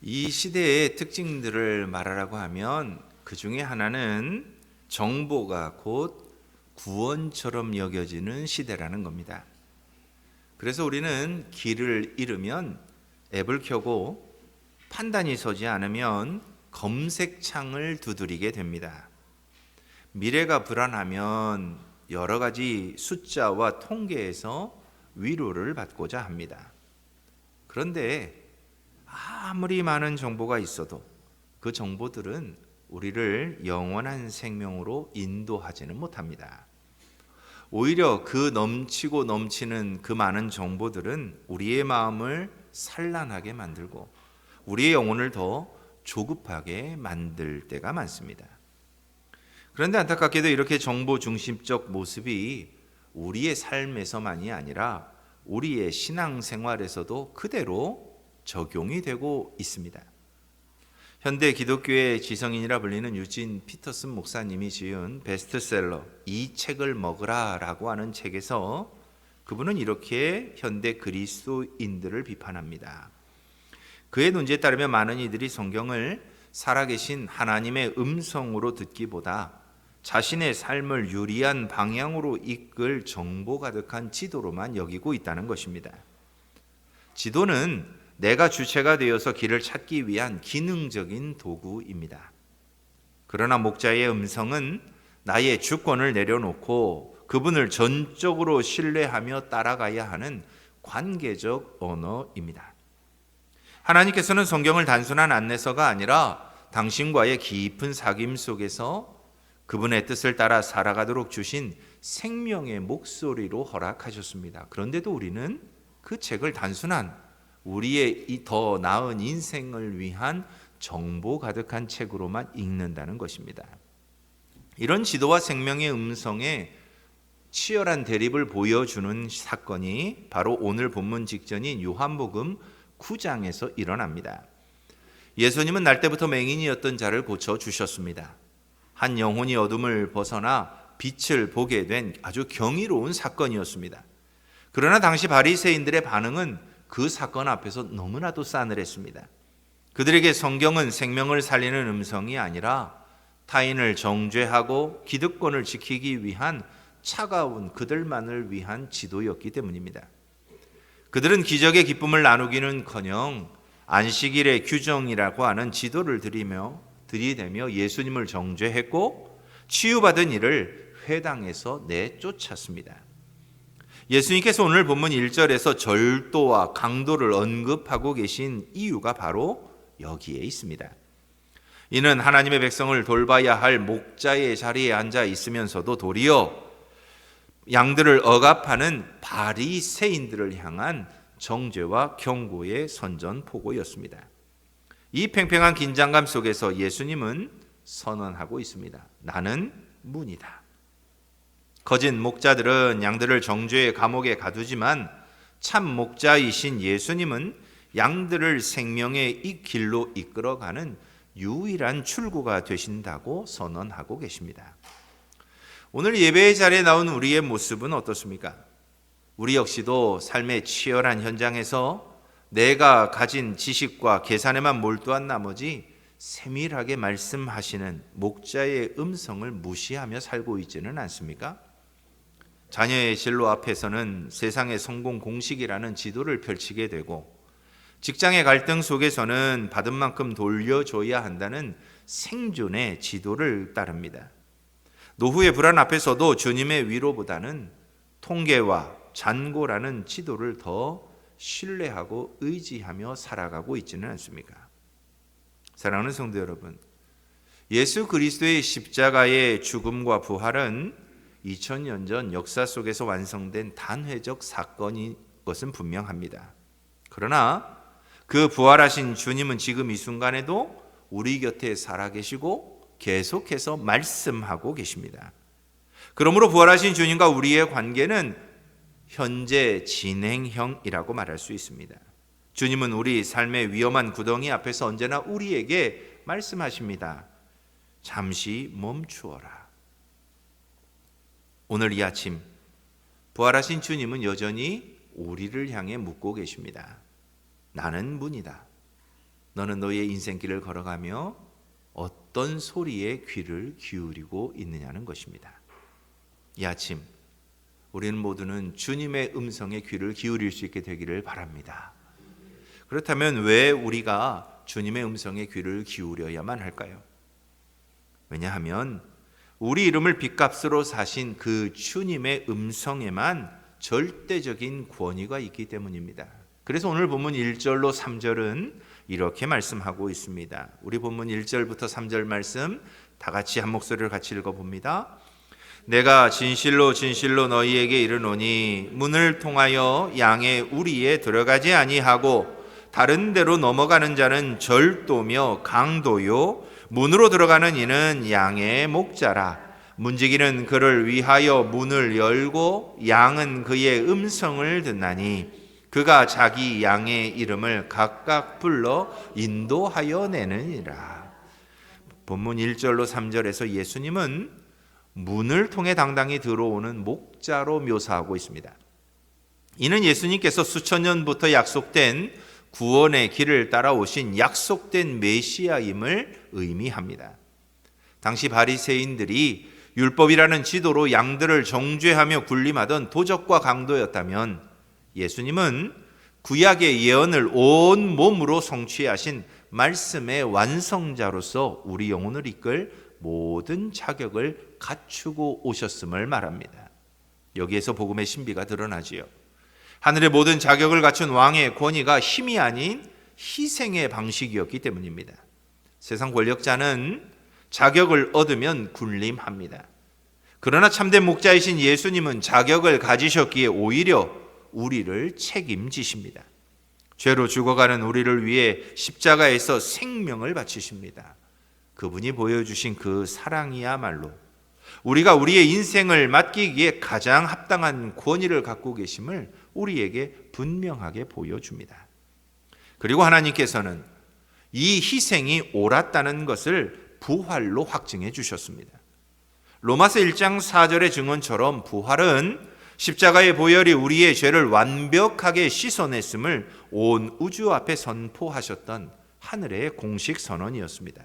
이 시대의 특징들을 말하라고 하면 그 중에 하나는 정보가 곧 구원처럼 여겨지는 시대라는 겁니다. 그래서 우리는 길을 잃으면 앱을 켜고 판단이 서지 않으면 검색창을 두드리게 됩니다. 미래가 불안하면 여러 가지 숫자와 통계에서 위로를 받고자 합니다. 그런데 아무리 많은 정보가 있어도 그 정보들은 우리를 영원한 생명으로 인도하지는 못합니다. 오히려 그 넘치고 넘치는 그 많은 정보들은 우리의 마음을 산란하게 만들고 우리의 영혼을 더 조급하게 만들 때가 많습니다. 그런데 안타깝게도 이렇게 정보 중심적 모습이 우리의 삶에서만이 아니라 우리의 신앙생활에서도 그대로 적용이 되고 있습니다. 현대 기독교의 지성인이라 불리는 유진 피터슨 목사님이 지은 베스트셀러 이 책을 먹으라라고 하는 책에서 그분은 이렇게 현대 그리스도인들을 비판합니다. 그의 논지에 따르면 많은 이들이 성경을 살아계신 하나님의 음성으로 듣기보다 자신의 삶을 유리한 방향으로 이끌 정보 가득한 지도로만 여기고 있다는 것입니다. 지도는 내가 주체가 되어서 길을 찾기 위한 기능적인 도구입니다. 그러나 목자의 음성은 나의 주권을 내려놓고 그분을 전적으로 신뢰하며 따라가야 하는 관계적 언어입니다. 하나님께서는 성경을 단순한 안내서가 아니라 당신과의 깊은 사귐 속에서 그분의 뜻을 따라 살아가도록 주신 생명의 목소리로 허락하셨습니다. 그런데도 우리는 그 책을 단순한 우리의 더 나은 인생을 위한 정보 가득한 책으로만 읽는다는 것입니다. 이런 지도와 생명의 음성에 치열한 대립을 보여주는 사건이 바로 오늘 본문 직전인 요한복음 9장에서 일어납니다. 예수님은 날 때부터 맹인이었던 자를 고쳐주셨습니다. 한 영혼이 어둠을 벗어나 빛을 보게 된 아주 경이로운 사건이었습니다. 그러나 당시 바리새인들의 반응은 그 사건 앞에서 너무나도 싸늘했습니다. 그들에게 성경은 생명을 살리는 음성이 아니라 타인을 정죄하고 기득권을 지키기 위한 차가운 그들만을 위한 지도였기 때문입니다. 그들은 기적의 기쁨을 나누기는커녕 안식일의 규정이라고 하는 지도를 들이대며 예수님을 정죄했고 치유받은 이를 회당에서 내쫓았습니다. 예수님께서 오늘 본문 1절에서 절도와 강도를 언급하고 계신 이유가 바로 여기에 있습니다. 이는 하나님의 백성을 돌봐야 할 목자의 자리에 앉아 있으면서도 도리어 양들을 억압하는 바리새인들을 향한 정죄와 경고의 선전포고였습니다. 이 팽팽한 긴장감 속에서 예수님은 선언하고 있습니다. 나는 문이다. 거짓 목자들은 양들을 정죄의 감옥에 가두지만 참 목자이신 예수님은 양들을 생명의 이 길로 이끌어가는 유일한 출구가 되신다고 선언하고 계십니다. 오늘 예배의 자리에 나온 우리의 모습은 어떻습니까? 우리 역시도 삶의 치열한 현장에서 내가 가진 지식과 계산에만 몰두한 나머지 세밀하게 말씀하시는 목자의 음성을 무시하며 살고 있지는 않습니까? 자녀의 진로 앞에서는 세상의 성공 공식이라는 지도를 펼치게 되고 직장의 갈등 속에서는 받은 만큼 돌려줘야 한다는 생존의 지도를 따릅니다. 노후의 불안 앞에서도 주님의 위로보다는 통계와 잔고라는 지도를 더 신뢰하고 의지하며 살아가고 있지는 않습니까? 사랑하는 성도 여러분, 예수 그리스도의 십자가의 죽음과 부활은 2000년 전 역사 속에서 완성된 단회적 사건인 것은 분명합니다. 그러나 그 부활하신 주님은 지금 이 순간에도 우리 곁에 살아계시고 계속해서 말씀하고 계십니다. 그러므로 부활하신 주님과 우리의 관계는 현재 진행형이라고 말할 수 있습니다. 주님은 우리 삶의 위험한 구덩이 앞에서 언제나 우리에게 말씀하십니다. 잠시 멈추어라. 오늘 이 아침 부활하신 주님은 여전히 우리를 향해 묻고 계십니다. 나는 문이다. 너는 너의 인생길을 걸어가며 어떤 소리에 귀를 기울이고 있느냐는 것입니다. 이 아침 우리는 모두는 주님의 음성에 귀를 기울일 수 있게 되기를 바랍니다. 그렇다면 왜 우리가 주님의 음성에 귀를 기울여야만 할까요? 왜냐하면 우리 이름을 빚값으로 사신 그 주님의 음성에만 절대적인 권위가 있기 때문입니다. 그래서 오늘 본문 1절로 3절은 이렇게 말씀하고 있습니다. 우리 본문 1절부터 3절 말씀 다 같이 한 목소리를 같이 읽어봅니다. 내가 진실로 진실로 너희에게 이르노니 문을 통하여 양의 우리에 들어가지 아니하고 다른 데로 넘어가는 자는 절도며 강도요 문으로 들어가는 이는 양의 목자라. 문지기는 그를 위하여 문을 열고 양은 그의 음성을 듣나니 그가 자기 양의 이름을 각각 불러 인도하여 내느니라. 본문 1절로 3절에서 예수님은 문을 통해 당당히 들어오는 목자로 묘사하고 있습니다. 이는 예수님께서 수천 년부터 약속된 구원의 길을 따라오신 약속된 메시아임을 의미합니다. 당시 바리새인들이 율법이라는 지도로 양들을 정죄하며 군림하던 도적과 강도였다면 예수님은 구약의 예언을 온 몸으로 성취하신 말씀의 완성자로서 우리 영혼을 이끌 모든 자격을 갖추고 오셨음을 말합니다. 여기에서 복음의 신비가 드러나지요. 하늘의 모든 자격을 갖춘 왕의 권위가 힘이 아닌 희생의 방식이었기 때문입니다. 세상 권력자는 자격을 얻으면 군림합니다. 그러나 참된 목자이신 예수님은 자격을 가지셨기에 오히려 우리를 책임지십니다. 죄로 죽어가는 우리를 위해 십자가에서 생명을 바치십니다. 그분이 보여주신 그 사랑이야말로 우리가 우리의 인생을 맡기기에 가장 합당한 권위를 갖고 계심을 우리에게 분명하게 보여줍니다. 그리고 하나님께서는 이 희생이 옳았다는 것을 부활로 확증해 주셨습니다. 로마서 1장 4절의 증언처럼 부활은 십자가의 보혈이 우리의 죄를 완벽하게 씻어냈음을 온 우주 앞에 선포하셨던 하늘의 공식 선언이었습니다.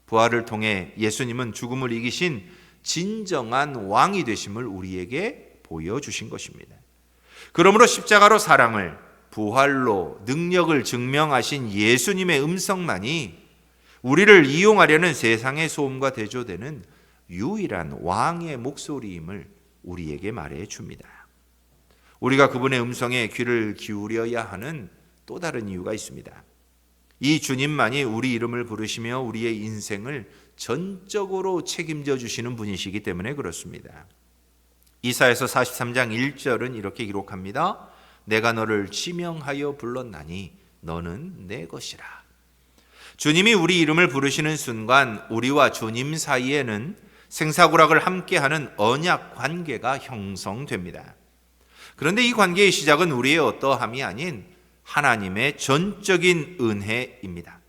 부활을 통해 예수님은 죽음을 이기신 진정한 왕이 되심을 우리에게 보여주신 것입니다. 그러므로 십자가로 사랑을, 부활로 능력을 증명하신 예수님의 음성만이 우리를 이용하려는 세상의 소음과 대조되는 유일한 왕의 목소리임을 우리에게 말해 줍니다. 우리가 그분의 음성에 귀를 기울여야 하는 또 다른 이유가 있습니다. 이 주님만이 우리 이름을 부르시며 우리의 인생을 전적으로 책임져 주시는 분이시기 때문에 그렇습니다. 이사야서 43장 1절은 이렇게 기록합니다. 내가 너를 지명하여 불렀나니 너는 내 것이라. 주님이 우리 이름을 부르시는 순간 우리와 주님 사이에는 생사구락을 함께하는 언약 관계가 형성됩니다. 그런데 이 관계의 시작은 우리의 어떠함이 아닌 하나님의 전적인 은혜입니다.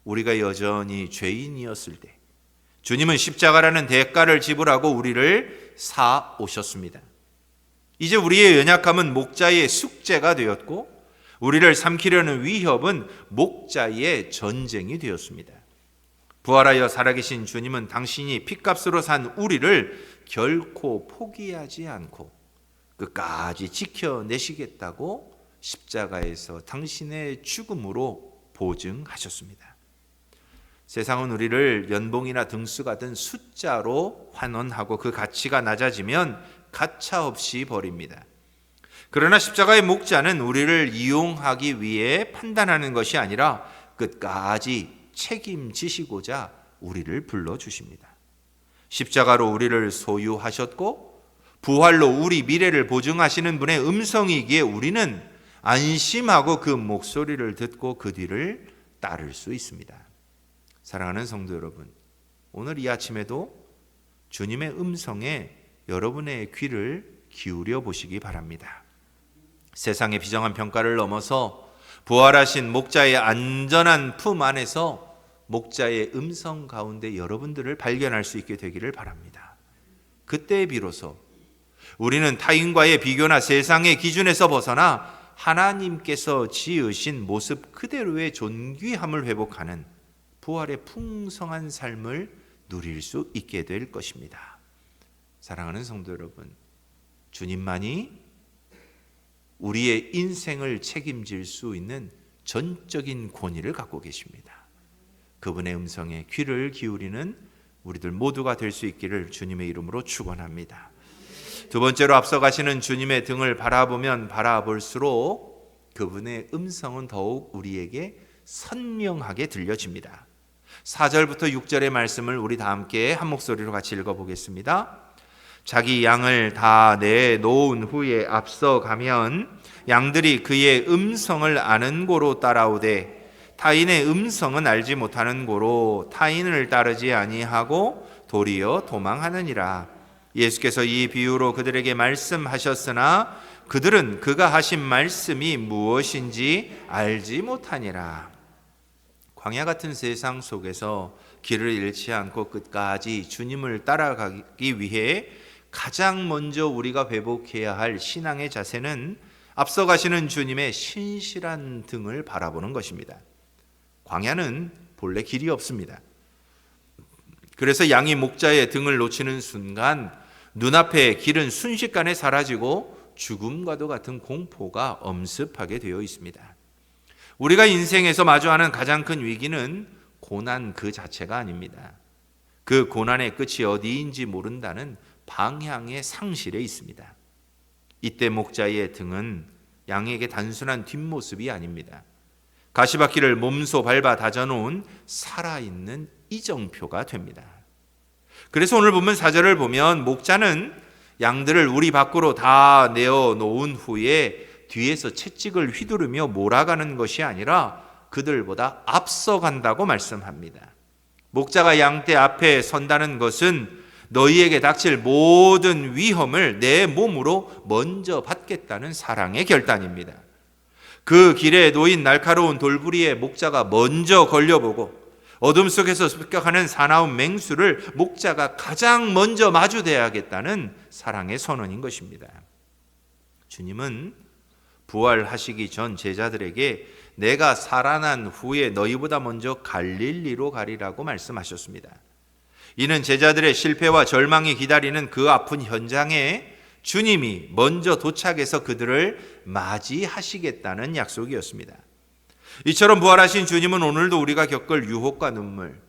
우리가 여전히 죄인이었을 때 주님은 십자가라는 대가를 지불하고 우리를 사 오셨습니다. 이제 우리의 연약함은 목자의 숙제가 되었고 우리를 삼키려는 위협은 목자의 전쟁이 되었습니다. 부활하여 살아계신 주님은 당신이 핏값으로 산 우리를 결코 포기하지 않고 끝까지 지켜내시겠다고 십자가에서 당신의 죽음으로 보증하셨습니다. 세상은 우리를 연봉이나 등수 같은 숫자로 환원하고 그 가치가 낮아지면 가차없이 버립니다. 그러나 십자가의 목자는 우리를 이용하기 위해 판단하는 것이 아니라 끝까지 책임지시고자 우리를 불러주십니다. 십자가로 우리를 소유하셨고 부활로 우리 미래를 보증하시는 분의 음성이기에 우리는 안심하고 그 목소리를 듣고 그 뒤를 따를 수 있습니다. 사랑하는 성도 여러분, 오늘 이 아침에도 주님의 음성에 여러분의 귀를 기울여 보시기 바랍니다. 세상의 비정한 평가를 넘어서 부활하신 목자의 안전한 품 안에서 목자의 음성 가운데 여러분들을 발견할 수 있게 되기를 바랍니다. 그때 비로소 우리는 타인과의 비교나 세상의 기준에서 벗어나 하나님께서 지으신 모습 그대로의 존귀함을 회복하는 부활의 풍성한 삶을 누릴 수 있게 될 것입니다. 사랑하는 성도 여러분, 주님만이 우리의 인생을 책임질 수 있는 전적인 권위를 갖고 계십니다. 그분의 음성에 귀를 기울이는 우리들 모두가 될 수 있기를 주님의 이름으로 축원합니다. 두 번째로 앞서가시는 주님의 등을 바라보면 바라볼수록 그분의 음성은 더욱 우리에게 선명하게 들려집니다. 4절부터 6절의 말씀을 우리 다 함께 한 목소리로 같이 읽어보겠습니다. 자기 양을 다 내놓은 후에 앞서가면 양들이 그의 음성을 아는 고로 따라오되 타인의 음성은 알지 못하는 고로 타인을 따르지 아니하고 도리어 도망하느니라. 예수께서 이 비유로 그들에게 말씀하셨으나 그들은 그가 하신 말씀이 무엇인지 알지 못하니라. 광야 같은 세상 속에서 길을 잃지 않고 끝까지 주님을 따라가기 위해 가장 먼저 우리가 회복해야 할 신앙의 자세는 앞서가시는 주님의 신실한 등을 바라보는 것입니다. 광야는 본래 길이 없습니다. 그래서 양이 목자의 등을 놓치는 순간 눈앞에 길은 순식간에 사라지고 죽음과도 같은 공포가 엄습하게 되어 있습니다. 우리가 인생에서 마주하는 가장 큰 위기는 고난 그 자체가 아닙니다. 그 고난의 끝이 어디인지 모른다는 방향의 상실에 있습니다. 이때 목자의 등은 양에게 단순한 뒷모습이 아닙니다. 가시바퀴를 몸소 밟아 다져놓은 살아있는 이정표가 됩니다. 그래서 오늘 본문 4절을 보면 목자는 양들을 우리 밖으로 다 내어놓은 후에 뒤에서 채찍을 휘두르며 몰아가는 것이 아니라 그들보다 앞서간다고 말씀합니다. 목자가 양떼 앞에 선다는 것은 너희에게 닥칠 모든 위험을 내 몸으로 먼저 받겠다는 사랑의 결단입니다. 그 길에 놓인 날카로운 돌부리에 목자가 먼저 걸려보고 어둠 속에서 습격하는 사나운 맹수를 목자가 가장 먼저 마주대야겠다는 사랑의 선언인 것입니다. 주님은 부활하시기 전 제자들에게 내가 살아난 후에 너희보다 먼저 갈릴리로 가리라고 말씀하셨습니다. 이는 제자들의 실패와 절망이 기다리는 그 아픈 현장에 주님이 먼저 도착해서 그들을 맞이하시겠다는 약속이었습니다. 이처럼 부활하신 주님은 오늘도 우리가 겪을 유혹과 눈물,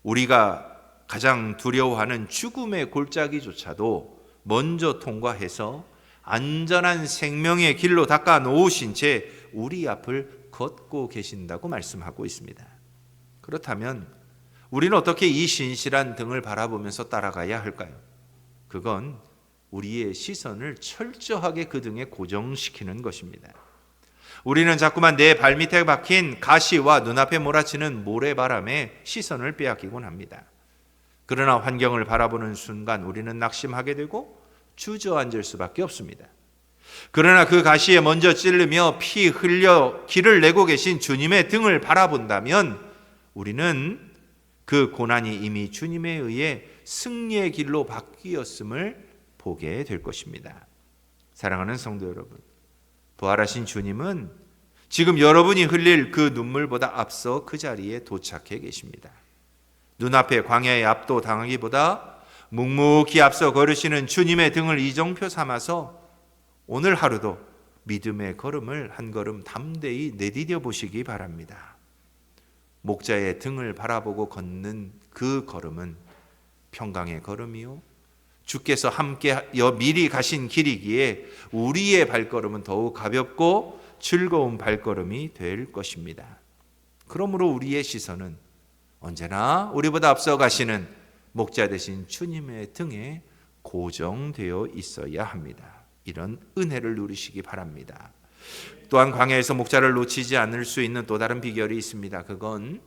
우리가 가장 두려워하는 죽음의 골짜기조차도 먼저 통과해서 안전한 생명의 길로 닦아 놓으신 채 우리 앞을 걷고 계신다고 말씀하고 있습니다. 그렇다면 우리는 어떻게 이 신실한 등을 바라보면서 따라가야 할까요? 그건 우리의 시선을 철저하게 그 등에 고정시키는 것입니다. 우리는 자꾸만 내 발밑에 박힌 가시와 눈앞에 몰아치는 모래바람에 시선을 빼앗기곤 합니다. 그러나 환경을 바라보는 순간 우리는 낙심하게 되고 주저앉을 수밖에 없습니다. 그러나 그 가시에 먼저 찌르며 피 흘려 길을 내고 계신 주님의 등을 바라본다면 우리는 그 고난이 이미 주님에 의해 승리의 길로 바뀌었음을 보게 될 것입니다. 사랑하는 성도 여러분, 부활하신 주님은 지금 여러분이 흘릴 그 눈물보다 앞서 그 자리에 도착해 계십니다. 눈앞에 광야에 압도당하기보다 묵묵히 앞서 걸으시는 주님의 등을 이정표 삼아서 오늘 하루도 믿음의 걸음을 한 걸음 담대히 내디뎌 보시기 바랍니다. 목자의 등을 바라보고 걷는 그 걸음은 평강의 걸음이요, 주께서 함께 미리 가신 길이기에 우리의 발걸음은 더욱 가볍고 즐거운 발걸음이 될 것입니다. 그러므로 우리의 시선은 언제나 우리보다 앞서 가시는 목자 되신 주님의 등에 고정되어 있어야 합니다. 이런 은혜를 누리시기 바랍니다. 또한 광야에서 목자를 놓치지 않을 수 있는 또 다른 비결이 있습니다. 그건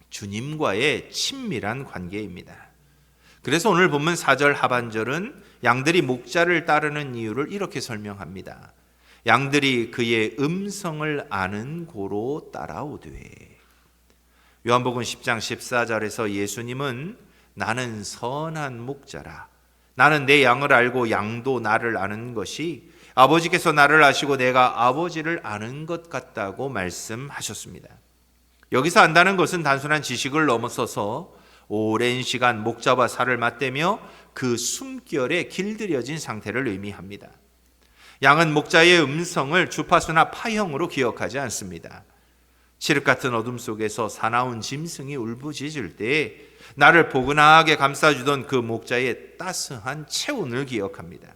주님과의 친밀한 관계입니다. 그래서 오늘 본문 4절 하반절은 양들이 목자를 따르는 이유를 이렇게 설명합니다. 양들이 그의 음성을 아는 고로 따라오되. 요한복음 10장 14절에서 예수님은 나는 선한 목자라, 나는 내 양을 알고 양도 나를 아는 것이 아버지께서 나를 아시고 내가 아버지를 아는 것 같다고 말씀하셨습니다. 여기서 안다는 것은 단순한 지식을 넘어서서 오랜 시간 목자와 살을 맞대며 그 숨결에 길들여진 상태를 의미합니다. 양은 목자의 음성을 주파수나 파형으로 기억하지 않습니다. 칠흑 같은 어둠 속에서 사나운 짐승이 울부짖을 때 나를 포근하게 감싸주던 그 목자의 따스한 체온을 기억합니다.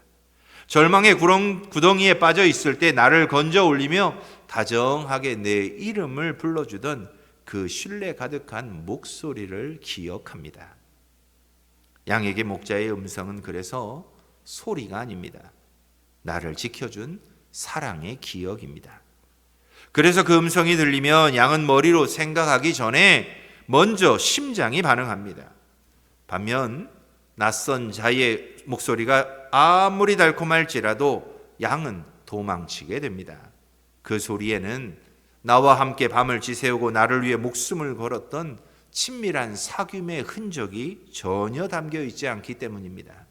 절망의 구덩이에 빠져 있을 때 나를 건져 올리며 다정하게 내 이름을 불러주던 그 신뢰 가득한 목소리를 기억합니다. 양에게 목자의 음성은 그래서 소리가 아닙니다. 나를 지켜준 사랑의 기억입니다. 그래서 그 음성이 들리면 양은 머리로 생각하기 전에 먼저 심장이 반응합니다. 반면 낯선 자의 목소리가 아무리 달콤할지라도 양은 도망치게 됩니다. 그 소리에는 나와 함께 밤을 지새우고 나를 위해 목숨을 걸었던 친밀한 사귐의 흔적이 전혀 담겨 있지 않기 때문입니다.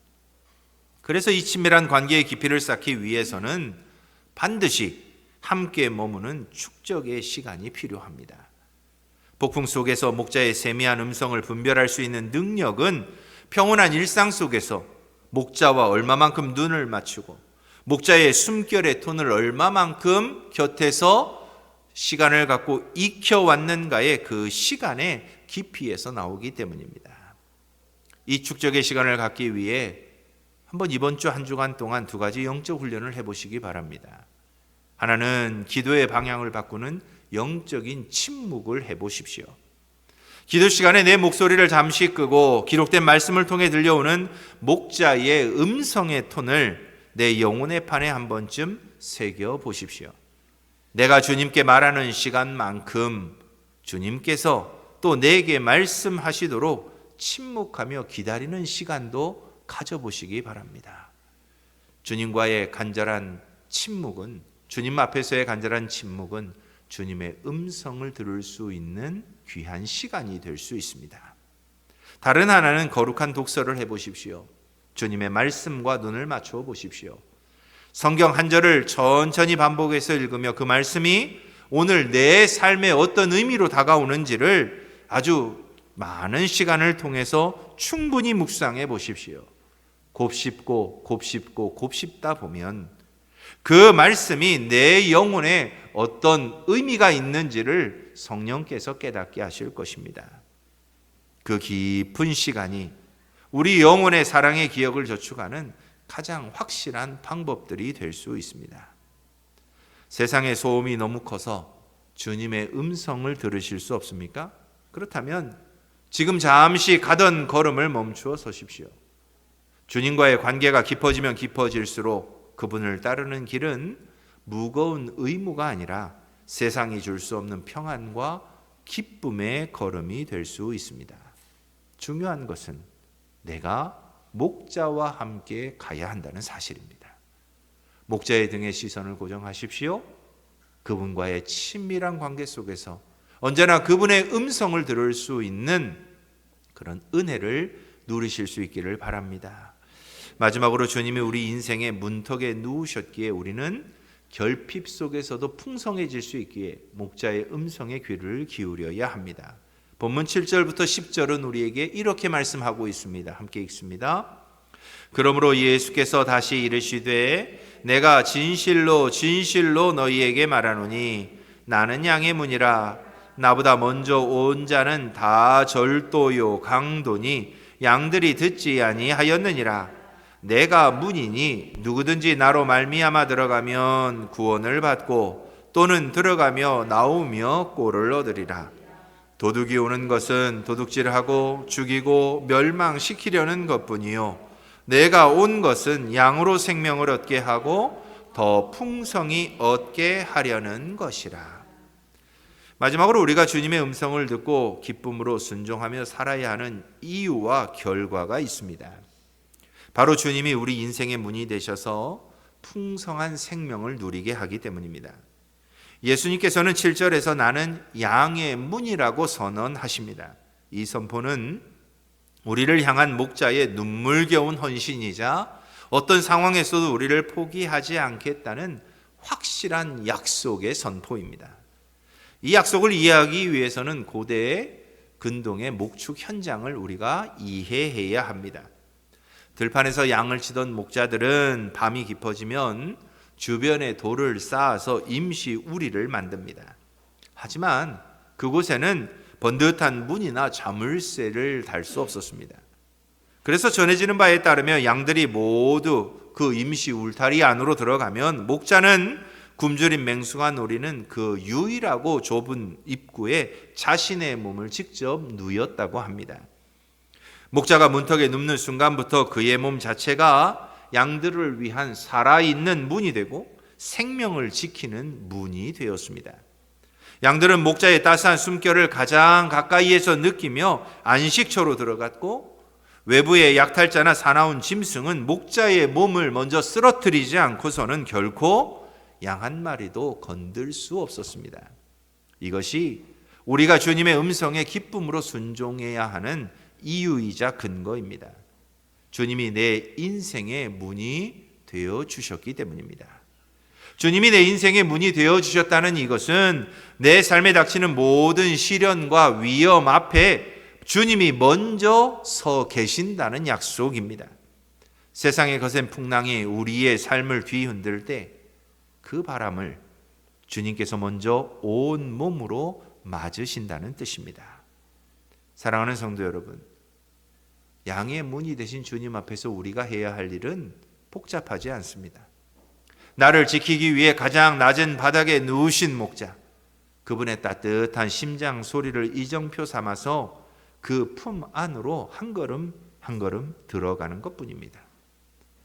그래서 이 친밀한 관계의 깊이를 쌓기 위해서는 반드시 함께 머무는 축적의 시간이 필요합니다. 폭풍 속에서 목자의 세미한 음성을 분별할 수 있는 능력은 평온한 일상 속에서 목자와 얼마만큼 눈을 맞추고 목자의 숨결의 톤을 얼마만큼 곁에서 시간을 갖고 익혀왔는가의 그 시간의 깊이에서 나오기 때문입니다. 이 축적의 시간을 갖기 위해 한번 이번 주 한 주간 동안 두 가지 영적 훈련을 해보시기 바랍니다. 하나는 기도의 방향을 바꾸는 영적인 침묵을 해보십시오. 기도 시간에 내 목소리를 잠시 끄고 기록된 말씀을 통해 들려오는 목자의 음성의 톤을 내 영혼의 판에 한 번쯤 새겨보십시오. 내가 주님께 말하는 시간만큼 주님께서 또 내게 말씀하시도록 침묵하며 기다리는 시간도 가져보시기 바랍니다. 주님과의 간절한 침묵은, 주님 앞에서의 간절한 침묵은 주님의 음성을 들을 수 있는 귀한 시간이 될 수 있습니다. 다른 하나는 거룩한 독서를 해보십시오. 주님의 말씀과 눈을 맞추어 보십시오. 성경 한 절을 천천히 반복해서 읽으며 그 말씀이 오늘 내 삶에 어떤 의미로 다가오는지를 아주 많은 시간을 통해서 충분히 묵상해 보십시오. 곱씹고 곱씹고 곱씹다 보면 그 말씀이 내 영혼에 어떤 의미가 있는지를 성령께서 깨닫게 하실 것입니다. 그 깊은 시간이 우리 영혼의 사랑의 기억을 저축하는 가장 확실한 방법들이 될 수 있습니다. 세상의 소음이 너무 커서 주님의 음성을 들으실 수 없습니까? 그렇다면 지금 잠시 가던 걸음을 멈추어 서십시오. 주님과의 관계가 깊어지면 깊어질수록 그분을 따르는 길은 무거운 의무가 아니라 세상이 줄 수 없는 평안과 기쁨의 걸음이 될 수 있습니다. 중요한 것은 내가 목자와 함께 가야 한다는 사실입니다. 목자의 등에 시선을 고정하십시오. 그분과의 친밀한 관계 속에서 언제나 그분의 음성을 들을 수 있는 그런 은혜를 누리실 수 있기를 바랍니다. 마지막으로 주님이 우리 인생의 문턱에 누우셨기에 우리는 결핍 속에서도 풍성해질 수 있기에 목자의 음성에 귀를 기울여야 합니다. 본문 7절부터 10절은 우리에게 이렇게 말씀하고 있습니다. 함께 읽습니다. 그러므로 예수께서 다시 이르시되 내가 진실로 진실로 너희에게 말하노니 나는 양의 문이라. 나보다 먼저 온 자는 다 절도요 강도니 양들이 듣지 아니하였느니라. 내가 문이니 누구든지 나로 말미암아 들어가면 구원을 받고 또는 들어가며 나오며 꼴을 얻으리라. 도둑이 오는 것은 도둑질하고 죽이고 멸망시키려는 것뿐이요 내가 온 것은 양으로 생명을 얻게 하고 더 풍성히 얻게 하려는 것이라. 마지막으로 우리가 주님의 음성을 듣고 기쁨으로 순종하며 살아야 하는 이유와 결과가 있습니다. 바로 주님이 우리 인생의 문이 되셔서 풍성한 생명을 누리게 하기 때문입니다. 예수님께서는 7절에서 나는 양의 문이라고 선언하십니다. 이 선포는 우리를 향한 목자의 눈물겨운 헌신이자 어떤 상황에서도 우리를 포기하지 않겠다는 확실한 약속의 선포입니다. 이 약속을 이해하기 위해서는 고대의 근동의 목축 현장을 우리가 이해해야 합니다. 들판에서 양을 치던 목자들은 밤이 깊어지면 주변에 돌을 쌓아서 임시 우리를 만듭니다. 하지만 그곳에는 번듯한 문이나 자물쇠를 달 수 없었습니다. 그래서 전해지는 바에 따르면 양들이 모두 그 임시 울타리 안으로 들어가면 목자는 굶주린 맹수가 노리는 그 유일하고 좁은 입구에 자신의 몸을 직접 누였다고 합니다. 목자가 문턱에 눕는 순간부터 그의 몸 자체가 양들을 위한 살아있는 문이 되고 생명을 지키는 문이 되었습니다. 양들은 목자의 따스한 숨결을 가장 가까이에서 느끼며 안식처로 들어갔고, 외부의 약탈자나 사나운 짐승은 목자의 몸을 먼저 쓰러뜨리지 않고서는 결코 양 한 마리도 건들 수 없었습니다. 이것이 우리가 주님의 음성에 기쁨으로 순종해야 하는 이유이자 근거입니다. 주님이 내 인생의 문이 되어 주셨기 때문입니다. 주님이 내 인생의 문이 되어 주셨다는 이것은 내 삶에 닥치는 모든 시련과 위험 앞에 주님이 먼저 서 계신다는 약속입니다. 세상의 거센 풍랑이 우리의 삶을 뒤흔들 때 그 바람을 주님께서 먼저 온 몸으로 맞으신다는 뜻입니다. 사랑하는 성도 여러분, 양의 문이 되신 주님 앞에서 우리가 해야 할 일은 복잡하지 않습니다. 나를 지키기 위해 가장 낮은 바닥에 누우신 목자, 그분의 따뜻한 심장 소리를 이정표 삼아서 그 품 안으로 한 걸음 한 걸음 들어가는 것뿐입니다.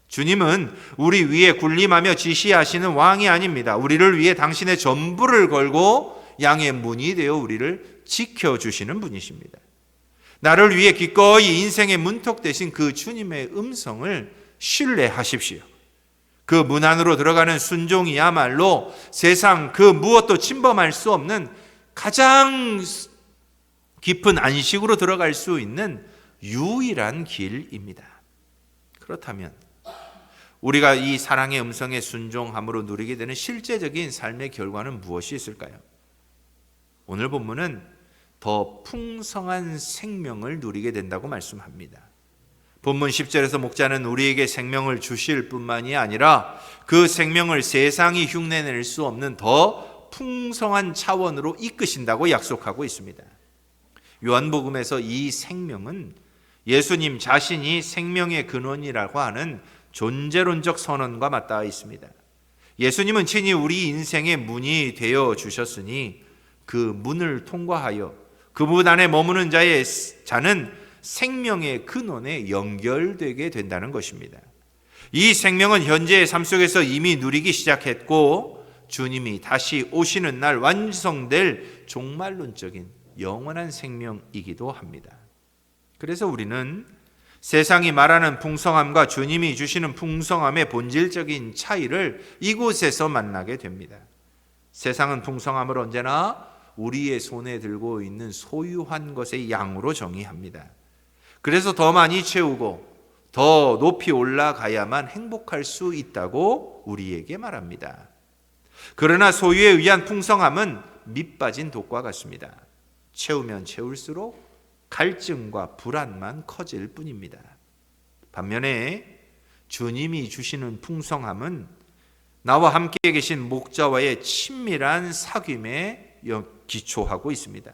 주님은 우리 위에 군림하며 지시하시는 왕이 아닙니다. 우리를 위해 당신의 전부를 걸고 양의 문이 되어 우리를 지켜주시는 분이십니다. 나를 위해 기꺼이 인생의 문턱 되신 그 주님의 음성을 신뢰하십시오. 그 문 안으로 들어가는 순종이야말로 세상 그 무엇도 침범할 수 없는 가장 깊은 안식으로 들어갈 수 있는 유일한 길입니다. 그렇다면 우리가 이 사랑의 음성에 순종함으로 누리게 되는 실제적인 삶의 결과는 무엇이 있을까요? 오늘 본문은 더 풍성한 생명을 누리게 된다고 말씀합니다. 본문 10절에서 목자는 우리에게 생명을 주실 뿐만이 아니라 그 생명을 세상이 흉내낼 수 없는 더 풍성한 차원으로 이끄신다고 약속하고 있습니다. 요한복음에서 이 생명은 예수님 자신이 생명의 근원이라고 하는 존재론적 선언과 맞닿아 있습니다. 예수님은 친히 우리 인생의 문이 되어 주셨으니 그 문을 통과하여 그 문 안에 머무는 자는 생명의 근원에 연결되게 된다는 것입니다. 이 생명은 현재의 삶 속에서 이미 누리기 시작했고 주님이 다시 오시는 날 완성될 종말론적인 영원한 생명이기도 합니다. 그래서 우리는 세상이 말하는 풍성함과 주님이 주시는 풍성함의 본질적인 차이를 이곳에서 만나게 됩니다. 세상은 풍성함을 언제나 우리의 손에 들고 있는 소유한 것의 양으로 정의합니다. 그래서 더 많이 채우고 더 높이 올라가야만 행복할 수 있다고 우리에게 말합니다. 그러나 소유에 의한 풍성함은 밑 빠진 독과 같습니다. 채우면 채울수록 갈증과 불안만 커질 뿐입니다. 반면에 주님이 주시는 풍성함은 나와 함께 계신 목자와의 친밀한 사귐에 기초하고 있습니다.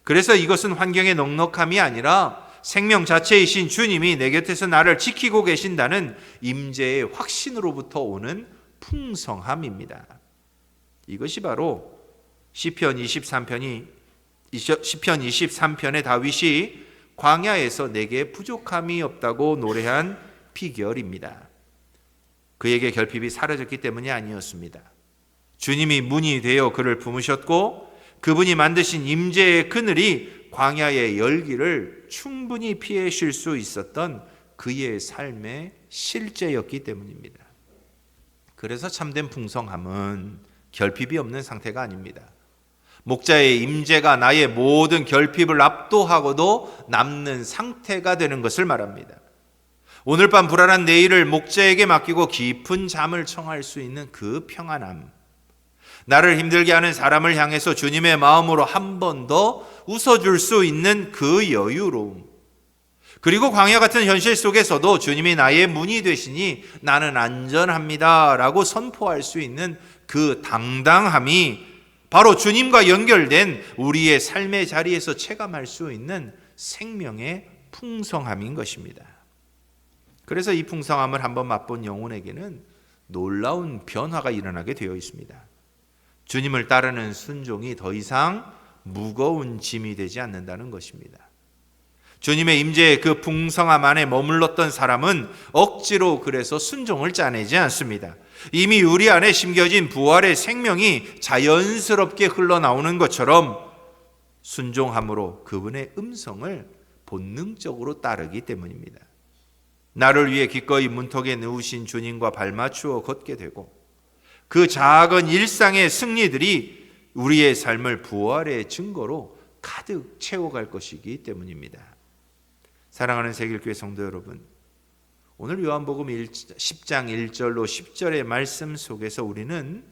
그래서 이것은 환경의 넉넉함이 아니라 생명 자체이신 주님이 내 곁에서 나를 지키고 계신다는 임재의 확신으로부터 오는 풍성함입니다. 이것이 바로 시편 23편의 다윗이 광야에서 내게 부족함이 없다고 노래한 비결입니다. 그에게 결핍이 사라졌기 때문이 아니었습니다. 주님이 문이 되어 그를 품으셨고 그분이 만드신 임재의 그늘이 광야의 열기를 충분히 피해 쉴 수 있었던 그의 삶의 실제였기 때문입니다. 그래서 참된 풍성함은 결핍이 없는 상태가 아닙니다. 목자의 임재가 나의 모든 결핍을 압도하고도 남는 상태가 되는 것을 말합니다. 오늘 밤 불안한 내일을 목자에게 맡기고 깊은 잠을 청할 수 있는 그 평안함, 나를 힘들게 하는 사람을 향해서 주님의 마음으로 한 번 더 웃어줄 수 있는 그 여유로움, 그리고 광야 같은 현실 속에서도 주님이 나의 문이 되시니 나는 안전합니다 라고 선포할 수 있는 그 당당함이 바로 주님과 연결된 우리의 삶의 자리에서 체감할 수 있는 생명의 풍성함인 것입니다. 그래서 이 풍성함을 한번 맛본 영혼에게는 놀라운 변화가 일어나게 되어 있습니다. 주님을 따르는 순종이 더 이상 무거운 짐이 되지 않는다는 것입니다. 주님의 임재의 그 풍성함 안에 머물렀던 사람은 억지로 그래서 순종을 짜내지 않습니다. 이미 우리 안에 심겨진 부활의 생명이 자연스럽게 흘러나오는 것처럼 순종함으로 그분의 음성을 본능적으로 따르기 때문입니다. 나를 위해 기꺼이 문턱에 누우신 주님과 발맞추어 걷게 되고 그 작은 일상의 승리들이 우리의 삶을 부활의 증거로 가득 채워갈 것이기 때문입니다. 사랑하는 새길교회 성도 여러분, 오늘 요한복음 10장 1절로 10절의 말씀 속에서 우리는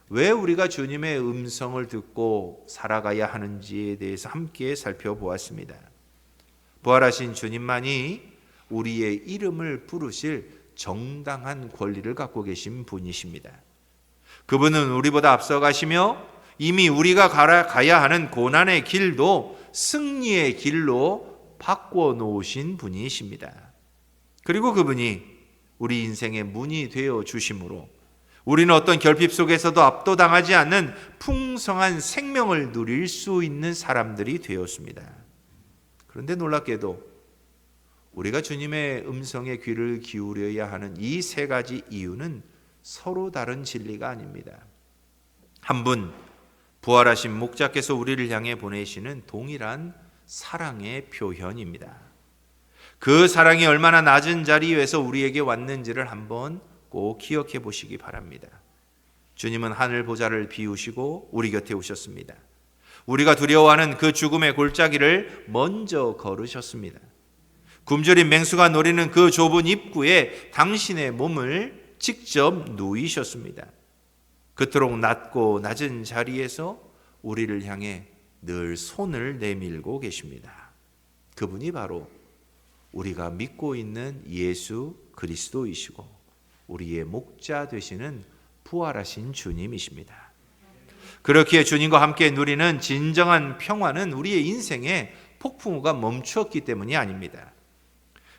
왜 우리가 주님의 음성을 듣고 살아가야 하는지에 대해서 함께 살펴보았습니다. 부활하신 주님만이 우리의 이름을 부르실 정당한 권리를 갖고 계신 분이십니다. 그분은 우리보다 앞서가시며 이미 우리가 가야 하는 고난의 길도 승리의 길로 바꿔 놓으신 분이십니다. 그리고 그분이 우리 인생의 문이 되어 주심으로 우리는 어떤 결핍 속에서도 압도당하지 않는 풍성한 생명을 누릴 수 있는 사람들이 되었습니다. 그런데 놀랍게도 우리가 주님의 음성에 귀를 기울여야 하는 이 세 가지 이유는 서로 다른 진리가 아닙니다. 한 분, 부활하신 목자께서 우리를 향해 보내시는 동일한 사랑의 표현입니다. 그 사랑이 얼마나 낮은 자리에서 우리에게 왔는지를 한번 꼭 기억해 보시기 바랍니다. 주님은 하늘 보좌를 비우시고 우리 곁에 오셨습니다. 우리가 두려워하는 그 죽음의 골짜기를 먼저 걸으셨습니다. 굶주린 맹수가 노리는 그 좁은 입구에 당신의 몸을 직접 누이셨습니다. 그토록 낮고 낮은 자리에서 우리를 향해 늘 손을 내밀고 계십니다. 그분이 바로 우리가 믿고 있는 예수 그리스도이시고 우리의 목자 되시는 부활하신 주님이십니다. 그렇기에 주님과 함께 누리는 진정한 평화는 우리의 인생의 폭풍우가 멈추었기 때문이 아닙니다.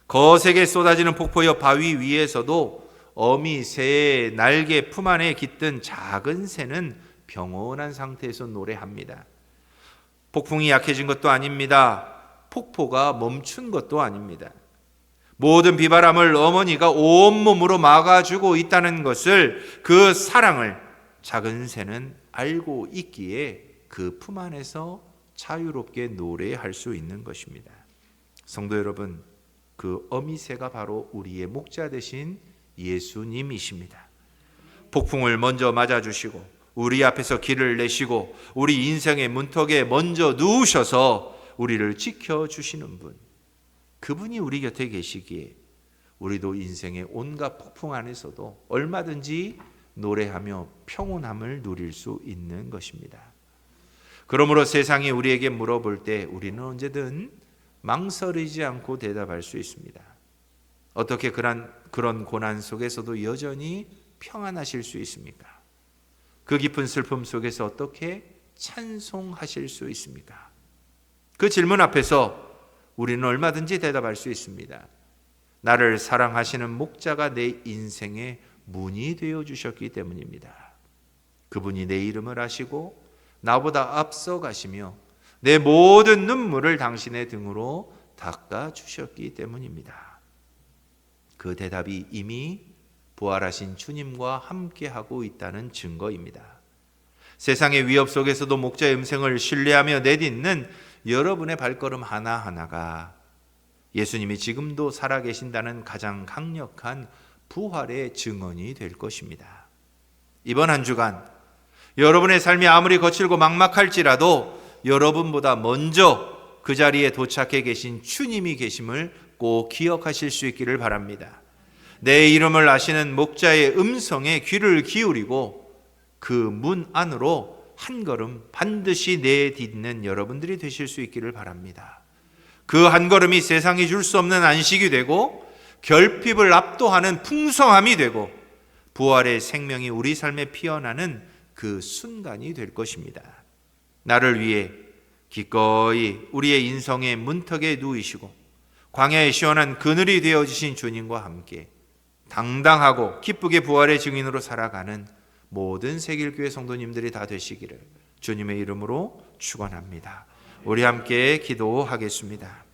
거세게 쏟아지는 폭포여 바위 위에서도 어미 새의 날개 품 안에 깃든 작은 새는 평온한 상태에서 노래합니다. 폭풍이 약해진 것도 아닙니다. 폭포가 멈춘 것도 아닙니다. 모든 비바람을 어머니가 온몸으로 막아주고 있다는 것을, 그 사랑을 작은 새는 알고 있기에 그 품 안에서 자유롭게 노래할 수 있는 것입니다. 성도 여러분, 그 어미새가 바로 우리의 목자 되신 예수님이십니다. 폭풍을 먼저 맞아주시고 우리 앞에서 길을 내시고 우리 인생의 문턱에 먼저 누우셔서 우리를 지켜주시는 분, 그분이 우리 곁에 계시기에 우리도 인생의 온갖 폭풍 안에서도 얼마든지 노래하며 평온함을 누릴 수 있는 것입니다. 그러므로 세상이 우리에게 물어볼 때 우리는 언제든 망설이지 않고 대답할 수 있습니다. 어떻게 그런 고난 속에서도 여전히 평안하실 수 있습니까? 그 깊은 슬픔 속에서 어떻게 찬송하실 수 있습니까? 그 질문 앞에서 우리는 얼마든지 대답할 수 있습니다. 나를 사랑하시는 목자가 내 인생의 문이 되어 주셨기 때문입니다. 그분이 내 이름을 아시고 나보다 앞서 가시며 내 모든 눈물을 당신의 등으로 닦아 주셨기 때문입니다. 그 대답이 이미 부활하신 주님과 함께하고 있다는 증거입니다. 세상의 위협 속에서도 목자의 음성을 신뢰하며 내딛는 여러분의 발걸음 하나하나가 예수님이 지금도 살아계신다는 가장 강력한 부활의 증언이 될 것입니다. 이번 한 주간 여러분의 삶이 아무리 거칠고 막막할지라도 여러분보다 먼저 그 자리에 도착해 계신 주님이 계심을 꼭 기억하실 수 있기를 바랍니다. 내 이름을 아시는 목자의 음성에 귀를 기울이고 그 문 안으로 한 걸음 반드시 내딛는 여러분들이 되실 수 있기를 바랍니다. 그 한 걸음이 세상이 줄 수 없는 안식이 되고 결핍을 압도하는 풍성함이 되고 부활의 생명이 우리 삶에 피어나는 그 순간이 될 것입니다. 나를 위해 기꺼이 우리의 인성의 문턱에 누이시고 광야의 시원한 그늘이 되어주신 주님과 함께 당당하고 기쁘게 부활의 증인으로 살아가는 모든 세길교회 성도님들이 다 되시기를 주님의 이름으로 축원합니다. 우리 함께 기도하겠습니다.